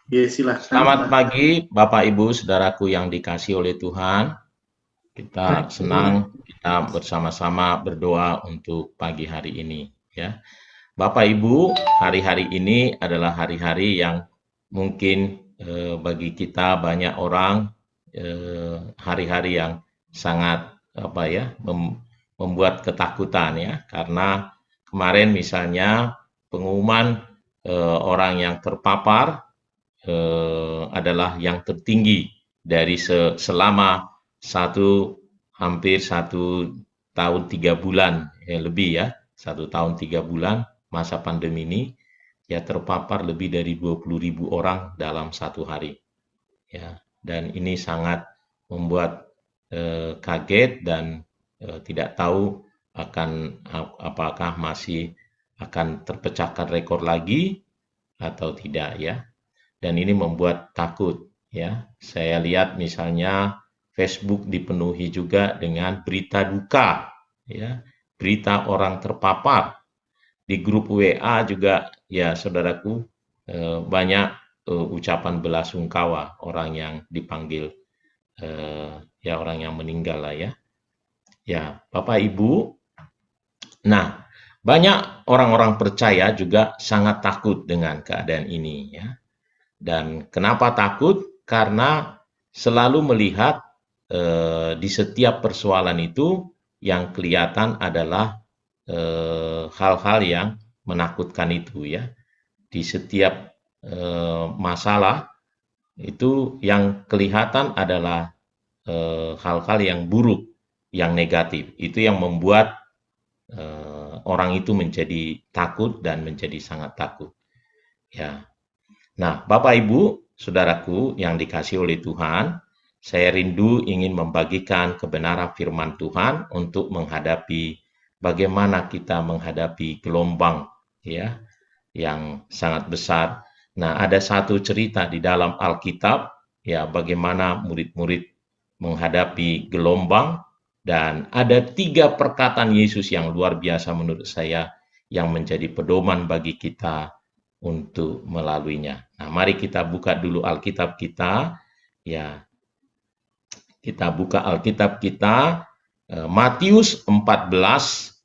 Ya, silakan, Selamat Pak. pagi, Bapak Ibu, saudaraku yang dikasihi oleh Tuhan. Kita Pagi. senang kita bersama-sama berdoa untuk pagi hari ini, ya. Bapak Ibu, hari-hari ini adalah hari-hari yang mungkin bagi kita banyak orang hari-hari yang sangat apa ya membuat ketakutan ya, karena kemarin misalnya pengumuman orang yang terpapar adalah yang tertinggi dari selama hampir 1 tahun 3 bulan lebih ya, 1 tahun 3 bulan masa pandemi ini, ya terpapar lebih dari 20.000 orang dalam satu hari ya, dan ini sangat membuat kaget dan tidak tahu akan apakah masih akan terpecahkan rekor lagi atau tidak ya, dan ini membuat takut ya. Saya lihat misalnya Facebook dipenuhi juga dengan berita duka ya, berita orang terpapar. Di grup WA juga ya saudaraku banyak ucapan belasungkawa orang yang dipanggil ya orang yang meninggal lah ya. Ya, Bapak Ibu. Nah, banyak orang-orang percaya juga sangat takut dengan keadaan ini ya. Dan kenapa takut? Karena selalu melihat di setiap persoalan itu yang kelihatan adalah hal-hal yang menakutkan itu ya. Di setiap masalah itu yang kelihatan adalah hal-hal yang buruk, yang negatif. Itu yang membuat orang itu menjadi takut dan menjadi sangat takut. Ya, nah, Bapak Ibu, saudaraku yang dikasihi oleh Tuhan, saya rindu ingin membagikan kebenaran firman Tuhan untuk menghadapi bagaimana kita menghadapi gelombang ya yang sangat besar. Nah, ada satu cerita di dalam Alkitab ya bagaimana murid-murid menghadapi gelombang, dan ada 3 perkataan Yesus yang luar biasa menurut saya yang menjadi pedoman bagi kita untuk melaluinya. Nah, mari kita buka dulu Alkitab kita. Ya, kita buka Alkitab kita Matius 14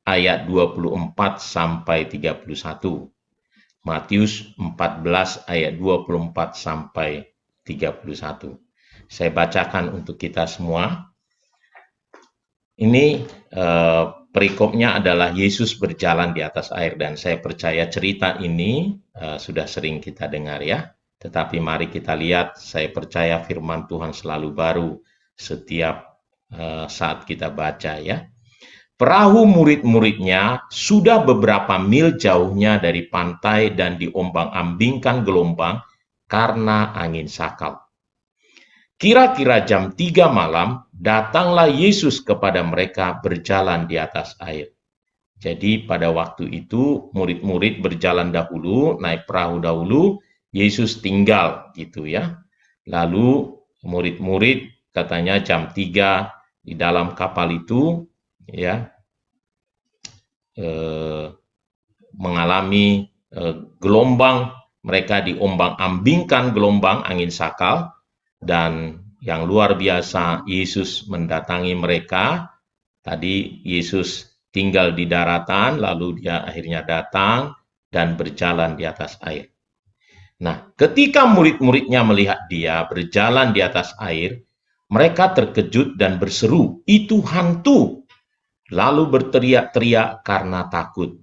ayat 24 sampai 31. Matius 14 ayat 24 sampai 31. Saya bacakan untuk kita semua. Ini perikopnya adalah Yesus berjalan di atas air, dan saya percaya cerita ini sudah sering kita dengar ya. Tetapi mari kita lihat, saya percaya firman Tuhan selalu baru setiap saat kita baca ya. Perahu murid-muridnya sudah beberapa mil jauhnya dari pantai dan diombang-ambingkan gelombang karena angin sakal. Kira-kira jam 3 malam, datanglah Yesus kepada mereka berjalan di atas air. Jadi pada waktu itu murid-murid berjalan dahulu, naik perahu dahulu, Yesus tinggal gitu ya. Lalu murid-murid katanya jam 3 di dalam kapal itu ya mengalami gelombang, mereka diombang-ambingkan gelombang angin sakal, dan yang luar biasa Yesus mendatangi mereka. Tadi Yesus tinggal di daratan, lalu dia akhirnya datang dan berjalan di atas air. Nah, ketika murid-muridnya melihat dia berjalan di atas air, mereka terkejut dan berseru, "Itu hantu!" Lalu berteriak-teriak karena takut.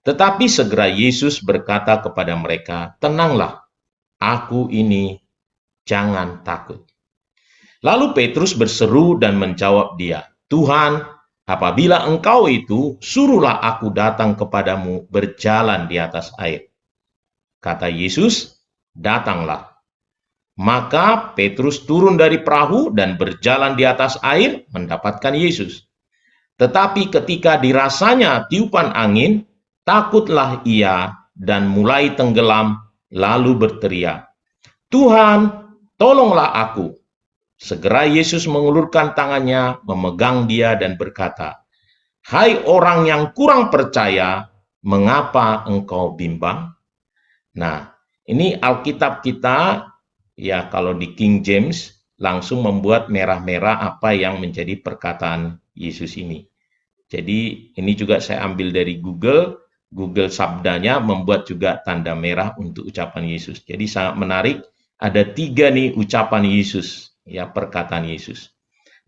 Tetapi segera Yesus berkata kepada mereka, "Tenanglah, aku ini, jangan takut." Lalu Petrus berseru dan menjawab dia, "Tuhan, apabila engkau itu, suruhlah aku datang kepadamu berjalan di atas air." Kata Yesus, "Datanglah." Maka Petrus turun dari perahu dan berjalan di atas air mendapatkan Yesus. Tetapi ketika dirasanya tiupan angin, takutlah ia dan mulai tenggelam, lalu berteriak, "Tuhan, tolonglah aku." Segera Yesus mengulurkan tangannya, memegang dia dan berkata, "Hai orang yang kurang percaya, mengapa engkau bimbang?" Nah, Ini Alkitab kita, ya kalau di King James, langsung membuat merah-merah apa yang menjadi perkataan Yesus ini. Jadi ini juga saya ambil dari Google Sabdanya membuat juga tanda merah untuk ucapan Yesus. Jadi sangat menarik, ada 3 nih ucapan Yesus, ya perkataan Yesus.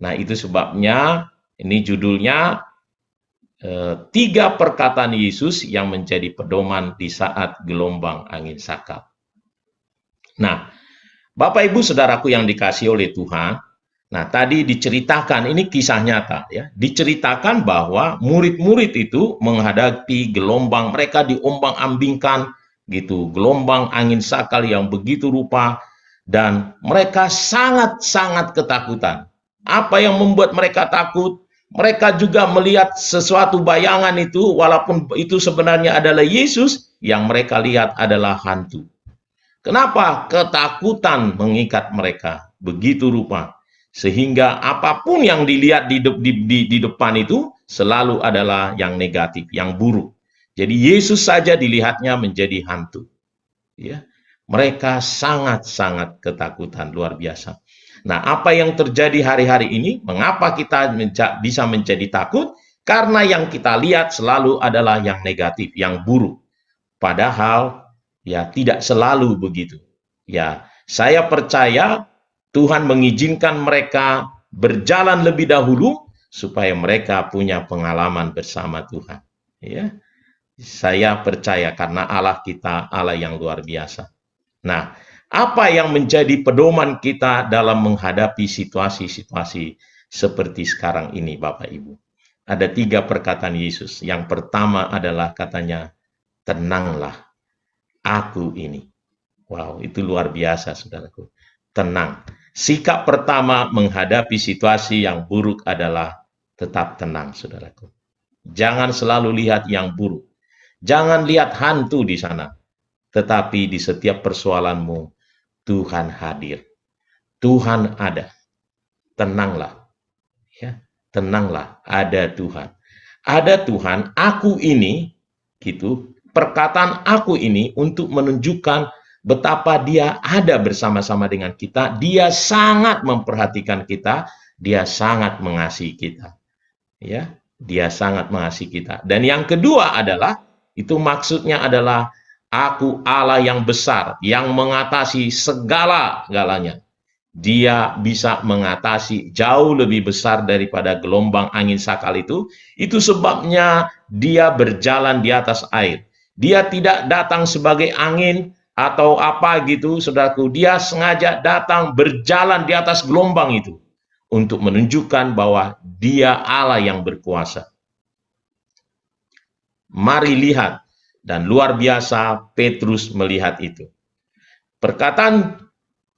Nah itu sebabnya ini judulnya 3 perkataan Yesus yang menjadi pedoman di saat gelombang angin sakal. Nah, Bapak Ibu Saudaraku yang dikasihi oleh Tuhan, nah tadi diceritakan, ini kisah nyata ya, diceritakan bahwa murid-murid itu menghadapi gelombang, mereka diombang-ambingkan gitu, gelombang angin sakal yang begitu rupa, dan mereka sangat-sangat ketakutan. Apa yang membuat mereka takut? Mereka juga melihat sesuatu bayangan itu, walaupun itu sebenarnya adalah Yesus, yang mereka lihat adalah hantu. Kenapa? Ketakutan mengikat mereka begitu rupa, sehingga apapun yang dilihat di depan itu selalu adalah yang negatif, yang buruk. Jadi Yesus saja dilihatnya menjadi hantu. Ya, mereka sangat-sangat ketakutan luar biasa. Nah, apa yang terjadi hari-hari ini? Mengapa kita bisa menjadi takut? Karena yang kita lihat selalu adalah yang negatif, yang buruk. Padahal ya tidak selalu begitu. Ya, saya percaya Tuhan mengizinkan mereka berjalan lebih dahulu supaya mereka punya pengalaman bersama Tuhan. Ya, saya percaya karena Allah kita Allah yang luar biasa. Nah, apa yang menjadi pedoman kita dalam menghadapi situasi-situasi seperti sekarang ini, Bapak Ibu? Ada 3 perkataan Yesus. Yang pertama adalah katanya, tenanglah, aku ini. Wow, itu luar biasa, saudaraku. Tenang. Sikap pertama menghadapi situasi yang buruk adalah tetap tenang, saudaraku. Jangan selalu lihat yang buruk. Jangan lihat hantu di sana. Tetapi di setiap persoalanmu, Tuhan hadir. Tuhan ada. Tenanglah. Ya, tenanglah, ada Tuhan. Ada Tuhan, aku ini, gitu. Perkataan aku ini untuk menunjukkan betapa dia ada bersama-sama dengan kita. Dia sangat memperhatikan kita. Dia sangat mengasihi kita. Ya, dia sangat mengasihi kita. Dan yang kedua adalah, itu maksudnya adalah aku Allah yang besar, yang mengatasi segala-galanya. Dia bisa mengatasi jauh lebih besar daripada gelombang angin sakal itu. Itu sebabnya dia berjalan di atas air. Dia tidak datang sebagai angin atau apa gitu, saudaraku. Dia sengaja datang berjalan di atas gelombang itu untuk menunjukkan bahwa dia Allah yang berkuasa. Mari lihat, dan luar biasa Petrus melihat itu. Perkataan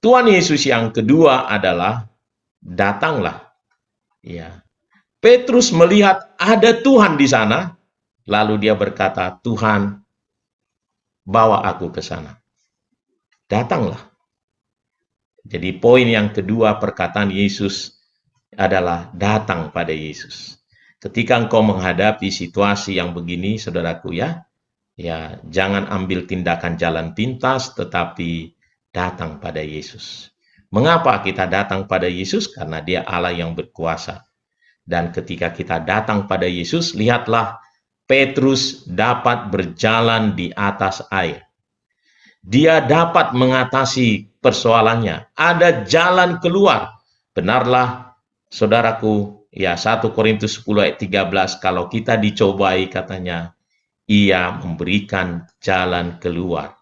Tuhan Yesus yang kedua adalah datanglah. Ya. Petrus melihat ada Tuhan di sana, lalu dia berkata, Tuhan, bawa aku ke sana. Datanglah. Jadi poin yang kedua perkataan Yesus adalah datang pada Yesus. Ketika engkau menghadapi situasi yang begini, saudaraku ya jangan ambil tindakan jalan pintas, tetapi datang pada Yesus. Mengapa kita datang pada Yesus? Karena dia Allah yang berkuasa. Dan ketika kita datang pada Yesus, lihatlah Petrus dapat berjalan di atas air. Dia dapat mengatasi persoalannya. Ada jalan keluar. Benarlah, saudaraku, 1 Korintus 10 ayat 13, kalau kita dicobai katanya, ia memberikan jalan keluar.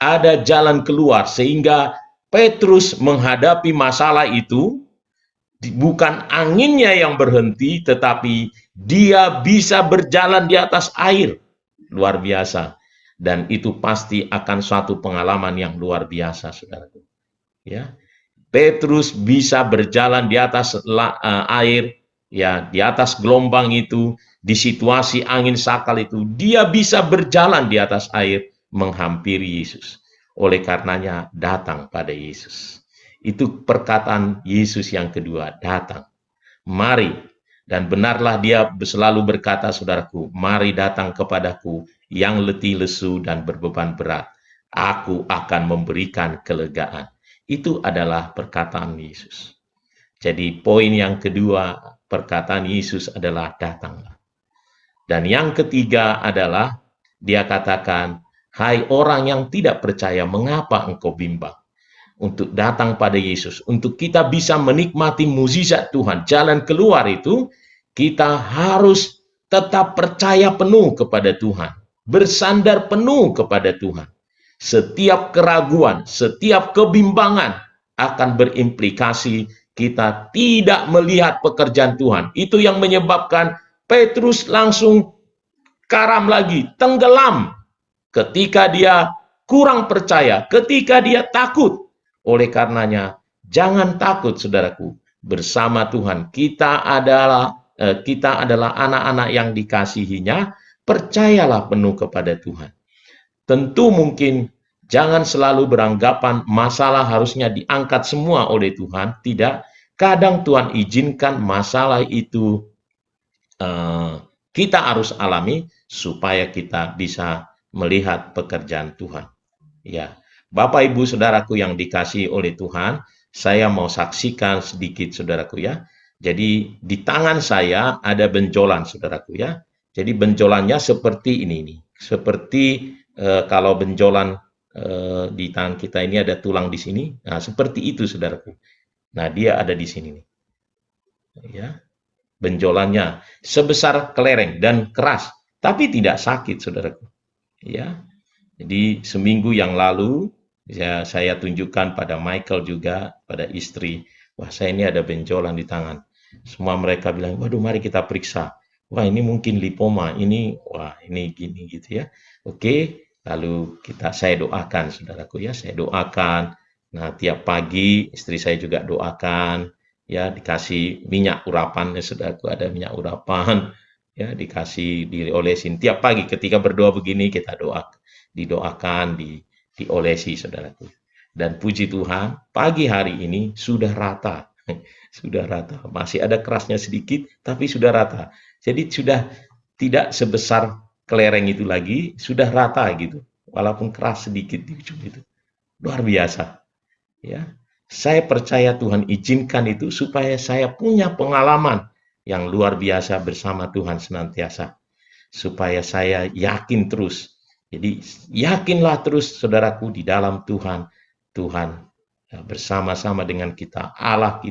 Ada jalan keluar sehingga Petrus menghadapi masalah itu, bukan anginnya yang berhenti, tetapi dia bisa berjalan di atas air. Luar biasa. Dan itu pasti akan suatu pengalaman yang luar biasa, saudaraku. Ya, Petrus bisa berjalan di atas air, ya, di atas gelombang itu, di situasi angin sakal itu, dia bisa berjalan di atas air menghampiri Yesus. Oleh karenanya datang pada Yesus. Itu perkataan Yesus yang kedua, datang. Mari, dan benarlah dia selalu berkata, saudaraku, mari datang kepadaku yang letih lesu dan berbeban berat. Aku akan memberikan kelegaan. Itu adalah perkataan Yesus. Jadi poin yang kedua, perkataan Yesus adalah datanglah. Dan yang ketiga adalah dia katakan, hai orang yang tidak percaya, mengapa engkau bimbang? Untuk datang pada Yesus, untuk kita bisa menikmati mukjizat Tuhan, jalan keluar itu, kita harus tetap percaya penuh kepada Tuhan, bersandar penuh kepada Tuhan. Setiap keraguan, setiap kebimbangan akan berimplikasi kita tidak melihat pekerjaan Tuhan. Itu yang menyebabkan Petrus langsung karam lagi, tenggelam ketika dia kurang percaya, ketika dia takut. Oleh karenanya, jangan takut saudaraku, bersama Tuhan kita adalah anak-anak yang dikasihinya, percayalah penuh kepada Tuhan. Tentu mungkin jangan selalu beranggapan masalah harusnya diangkat semua oleh Tuhan, tidak. Kadang Tuhan izinkan masalah itu kita harus alami supaya kita bisa melihat pekerjaan Tuhan. Ya, Bapak Ibu Saudaraku yang dikasihi oleh Tuhan, saya mau saksikan sedikit saudaraku ya. Jadi di tangan saya ada benjolan saudaraku ya. Jadi benjolannya seperti ini nih. Seperti kalau benjolan di tangan kita ini ada tulang di sini. Nah, seperti itu saudaraku. Nah, dia ada di sini nih. Ya. Benjolannya sebesar kelereng dan keras, tapi tidak sakit, saudaraku. Ya, jadi seminggu yang lalu ya, saya tunjukkan pada Michael juga, pada istri, wah saya ini ada benjolan di tangan. Semua mereka bilang, waduh mari kita periksa. Wah ini mungkin lipoma, ini wah ini gini gitu ya. Oke, lalu saya doakan, saudaraku ya, saya doakan. Nah tiap pagi istri saya juga doakan. Ya dikasih minyak urapan, ya saudaraku ada minyak urapan, ya dikasih diolesin tiap pagi ketika berdoa begini kita didoakan, diolesi saudaraku. Dan puji Tuhan pagi hari ini sudah rata, sudah rata, masih ada kerasnya sedikit tapi sudah rata. Jadi sudah tidak sebesar kelereng itu lagi, sudah rata gitu, walaupun keras sedikit di ujung itu. Luar biasa, ya. Saya percaya Tuhan izinkan itu supaya saya punya pengalaman yang luar biasa bersama Tuhan senantiasa. Supaya saya yakin terus. Jadi yakinlah terus saudaraku di dalam Tuhan. Tuhan bersama-sama dengan kita, Allah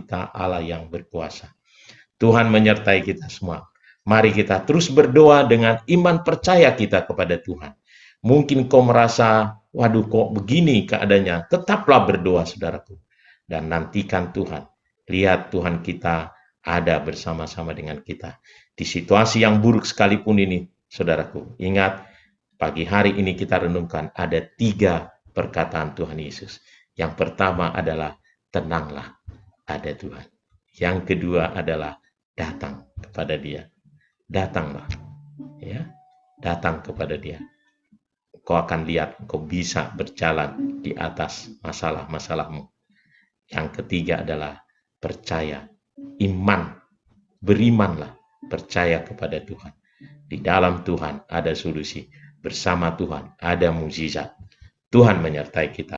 yang berkuasa. Tuhan menyertai kita semua. Mari kita terus berdoa dengan iman percaya kita kepada Tuhan. Mungkin kau merasa, waduh kok begini keadaannya. Tetaplah berdoa saudaraku. Dan nantikan Tuhan. Lihat Tuhan kita ada bersama-sama dengan kita. Di situasi yang buruk sekalipun ini, saudaraku, ingat pagi hari ini kita renungkan ada 3 perkataan Tuhan Yesus. Yang pertama adalah tenanglah, ada Tuhan. Yang kedua adalah datang kepada Dia. Datanglah, ya, datang kepada Dia. Kau akan lihat, kau bisa berjalan di atas masalah-masalahmu. Yang ketiga adalah percaya, iman, berimanlah, percaya kepada Tuhan. Di dalam Tuhan ada solusi, bersama Tuhan ada mukjizat. Tuhan menyertai kita.